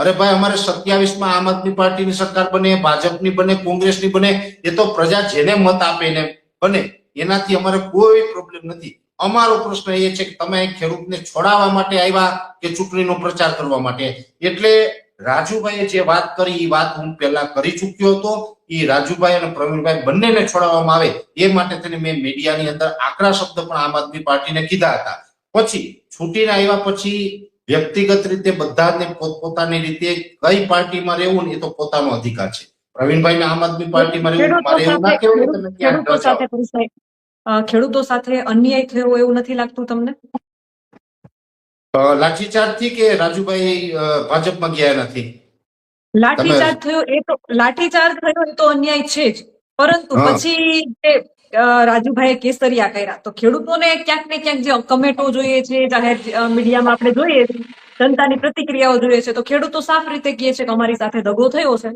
અરે ભાઈ, અમારે 27 આમ આદમી પાર્ટીની સરકાર બને, ભાજપની બને, કોંગ્રેસની બને, એ તો પ્રજા જેને મત આપે એને બને, એનાથી અમારે કોઈ પ્રોબ્લેમ નથી. અમારો પ્રશ્ન એ છે કે તમે ખેડૂતને છોડાવવા માટે આવ્યા કે ચૂંટણીનો પ્રચાર કરવા માટે. એટલે રાજુભાઈએ જે વાત કરી એ વાત હું પહેલા કરી ચૂક્યો હતો. એ રાજુભાઈ અને પ્રવીણભાઈ બંનેને છોડાવવામાં આવે એ માટે તેને મેં મીડિયાની અંદર આકરા શબ્દ પણ આમ આદમી પાર્ટીને કીધા હતા. પછી છૂટીને આવ્યા પછી વ્યક્તિગત રીતે બધાને પોતપોતાની રીતે કઈ પાર્ટીમાં રહેવું ને એ તો પોતાનો અધિકાર છે. પ્રવીણભાઈને આમ આદમી પાર્ટીમાં રહેવું, મારે એવું ના કહેવું કે તમે ક્યાં ન જાઓ. ખેડૂતો સાથે અન્યાય થયો એવું નથી લાગતું તમને? લાઠીચાર્જ થી કે રાજુભાઈ ભાજપમાં ગયા નથી? લાઠીચાર્જ થયો એ તો લાઠીચાર્જ થયો એ તો અન્યાય છે જ, પરંતુ પછી જે રાજુભાઈએ કેસરિયા કર્યા તો ખેડૂતોને ક્યાંક ને ક્યાંક જે કમેન્ટો જોઈએ છે, જાહેર મીડિયામાં આપણે જોઈએ, જનતાની પ્રતિક્રિયાઓ જોઈએ છે, તો ખેડૂતો સાફ રીતે કહે છે કે અમારી સાથે દગો થયો છે.